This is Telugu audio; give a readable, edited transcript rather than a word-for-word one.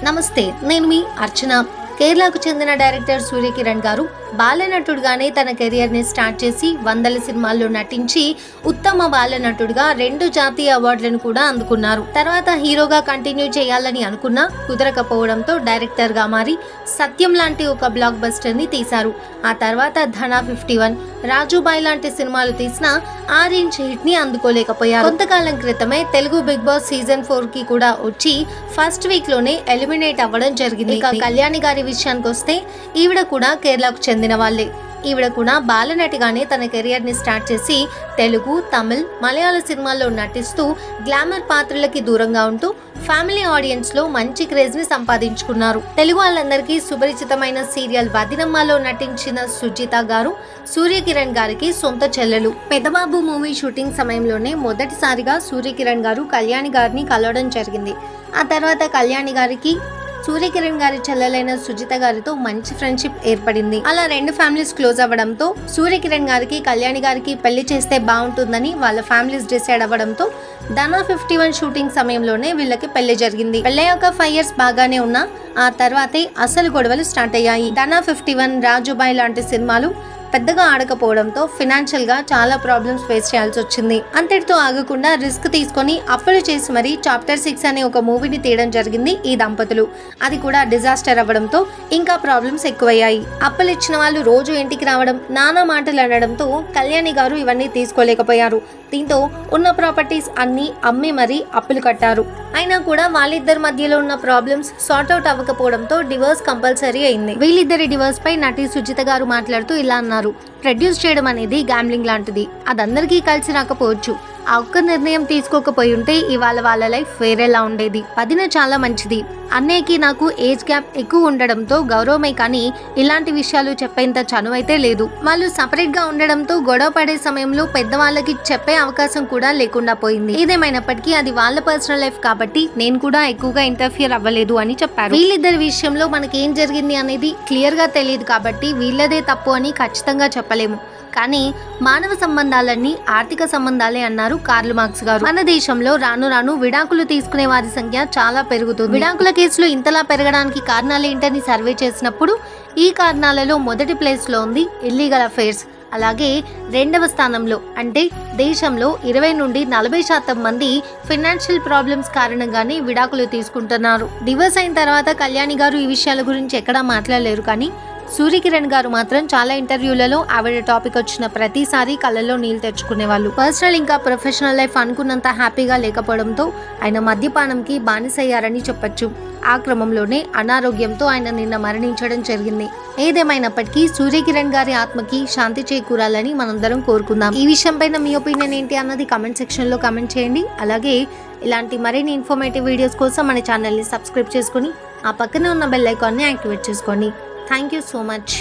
నమస్తే, నేను మీ అర్చన. కేరళకు చెందిన డైరెక్టర్ సూర్యకిరణ్ గారు బాలనటుడుగానే తన కెరియర్ని స్టార్ట్ చేసి వందల సినిమాల్లో నటించి ఉత్తమ బాలనటుడుగా 2 జాతీయ అవార్డులను కూడా అందుకున్నారు. తర్వాత హీరోగా కంటిన్యూ చేయాలని అనుకున్నా కుదరకపోవడంతో డైరెక్టర్గా మారి సత్యం లాంటి ఒక బ్లాక్ బస్టర్ని తీశారు. ఆ తర్వాత ధనా 51, రాజుబాయ్ లాంటి సినిమాలు తీసినా ఆరెంజ్ హిట్ ని అందుకోలేకపోయారు. కొంతకాలం క్రితమే తెలుగు బిగ్ బాస్ సీజన్ 4 కి కూడా వచ్చి ఫస్ట్ వీక్ లోనే ఎలిమినేట్ అవ్వడం జరిగింది. ఇక కళ్యాణి గారి విషయానికి వస్తే ఈవిడ కూడా కేరళకు చెందిన వాళ్ళే. ఈవిడ కూడా బాలనటిగానే తన కెరియర్ ని స్టార్ట్ చేసి తెలుగు, తమిళ్, మలయాళ సినిమాల్లో నటిస్తూ గ్లామర్ పాత్రలకి దూరంగా ఉంటూ ఫ్యామిలీ ఆడియన్స్ లో మంచి క్రేజ్ ని సంపాదించుకున్నారు. తెలుగు వాళ్ళందరికీ సుపరిచితమైన సీరియల్ వదినమ్మలో నటించిన సుజిత గారు సూర్యకిరణ్ గారికి సొంత చెల్లెలు. పెద్దబాబు మూవీ షూటింగ్ సమయంలోనే మొదటిసారిగా సూర్యకిరణ్ గారు కళ్యాణి గారిని కలవడం జరిగింది. ఆ తర్వాత కళ్యాణి గారికి సూర్యకిరణ్ గారి చెల్లెలైన సుజిత గారితో మంచి ఫ్రెండ్షిప్ ఏర్పడింది. అలా 2 ఫ్యామిలీస్ క్లోజ్ అవ్వడంతో సూర్యకిరణ్ గారికి కళ్యాణి గారికి పెళ్లి చేస్తే బాగుంటుందని వాళ్ళ ఫ్యామిలీస్ డిసైడ్ అవ్వడంతో ధనా 51 షూటింగ్ సమయంలోనే వీళ్ళకి పెళ్లి జరిగింది. పెళ్ళయ్యాక 5 years బాగానే ఉన్నా ఆ తర్వాతే అసలు గొడవలు స్టార్ట్ అయ్యాయి. ధనా 51, రాజుబాయ్ లాంటి సినిమాలు పెద్దగా ఆడకపోవడంతో ఫినాన్షియల్ గా చాలా ప్రాబ్లమ్స్ ఫేస్ చేయాల్సి వచ్చింది. అంతటితో ఆగకుండా రిస్క్ తీసుకొని అప్పులు చేసి మరీ చాప్టర్ 6 అనే ఒక మూవీని తీయడం జరిగింది ఈ దంపతులు. అది కూడా డిజాస్టర్ అవ్వడంతో ఇంకా ప్రాబ్లమ్స్ ఎక్కువయ్యాయి. అప్పులు ఇచ్చిన వాళ్ళు రోజు ఇంటికి రావడం, నానా మాటలు అనడంతో కళ్యాణి గారు ఇవన్నీ తీసుకోలేకపోయారు. దీంతో ఉన్న ప్రాపర్టీస్ అన్ని అమ్మి మరీ అప్పులు కట్టారు. అయినా కూడా వాళ్ళిద్దరి మధ్యలో ఉన్న ప్రాబ్లమ్స్ సార్ట్ అవుట్ అవ్వకపోవడంతో డివోర్స్ కంపల్సరీ అయింది. వీళ్ళిద్దరి డివోర్స్ పై నటి సుజిత గారు మాట్లాడుతూ ఇలా అన్నారు: ప్రొడ్యూస్ చేయడం అనేది గ్యాంబ్లింగ్ లాంటిది. అదందరికీ కలిసి రాకపోవచ్చు. ఆ ఒక్క నిర్ణయం తీసుకోకపోయి ఉంటే ఇవాళ వాళ్ళ లైఫ్ వేరేలా ఉండేది. వదిన చాలా మంచిది. అన్నయ్యకి నాకు ఏజ్ గ్యాప్ ఎక్కువ ఉండడంతో గౌరవమే కానీ ఇలాంటి విషయాలు చెప్పేంత చనువైతే లేదు. వాళ్ళు సపరేట్ గా ఉండడంతో గొడవ పడే సమయంలో పెద్దవాళ్ళకి చెప్పే అవకాశం కూడా లేకుండా పోయింది. ఏదేమైనప్పటికీ అది వాళ్ళ పర్సనల్ లైఫ్ కాబట్టి నేను కూడా ఎక్కువగా ఇంటర్ఫియర్ అవ్వలేదు అని చెప్పారు. వీళ్ళిద్దరి విషయంలో మనకి ఏం జరిగింది అనేది క్లియర్ గా తెలియదు కాబట్టి వీళ్ళదే తప్పు అని ఖచ్చితంగా చెప్పలేము. కానీ మానవ సంబంధాలన్నీ ఆర్థిక సంబంధాలే అన్నారు కార్ల్ మార్క్స్ గారు. మన దేశంలో రాను రాను విడాకులు తీసుకునే వారి సంఖ్య చాలా పెరుగుతుంది. విడాకుల కేసులు ఇంతలా పెరగడానికి కారణాలు ఏంటని సర్వే చేసినప్పుడు ఈ కారణాలలో మొదటి ప్లేస్ లో ఉంది ఇల్లీగల్ అఫైర్స్. అలాగే 2వ స్థానంలో అంటే దేశంలో 20 నుండి 40% మంది ఫైనాన్షియల్ ప్రాబ్లమ్స్ కారణంగానే విడాకులు తీసుకుంటున్నారు. డివోర్స్ అయిన తర్వాత కళ్యాణి గారు ఈ విషయాల గురించి ఎక్కడా మాట్లాడలేరు. కానీ సూర్యకిరణ్ గారు మాత్రం చాలా ఇంటర్వ్యూలలో ఆవిడ టాపిక్ వచ్చిన ప్రతిసారి కళ్ళల్లో నీళ్లు తెచ్చుకునేవాళ్ళు. పర్సనల్ ఇంకా ప్రొఫెషనల్ లైఫ్ అనుకున్నంత హ్యాపీగా లేకపోవడంతో ఆయన మద్యపానంకి బానిసయ్యారని చెప్పొచ్చు. ఆ క్రమంలోనే అనారోగ్యంతో ఆయన నిన్న మరణించడం జరిగింది. ఏదేమైనప్పటికీ సూర్యకిరణ్ గారి ఆత్మకి శాంతి చేకూరాలని మనందరం కోరుకుందాం. ఈ విషయం పైన మీ ఒపీనియన్ ఏంటి అన్నది కామెంట్ సెక్షన్ లో కామెంట్ చేయండి. అలాగే ఇలాంటి మరిన్ని ఇన్ఫర్మేటివ్ వీడియోస్ కోసం మన ఛానల్ని సబ్స్క్రైబ్ చేసుకొని ఆ పక్కనే ఉన్న బెల్ ఐకాన్ని యాక్టివేట్ చేసుకోండి. Thank you so much.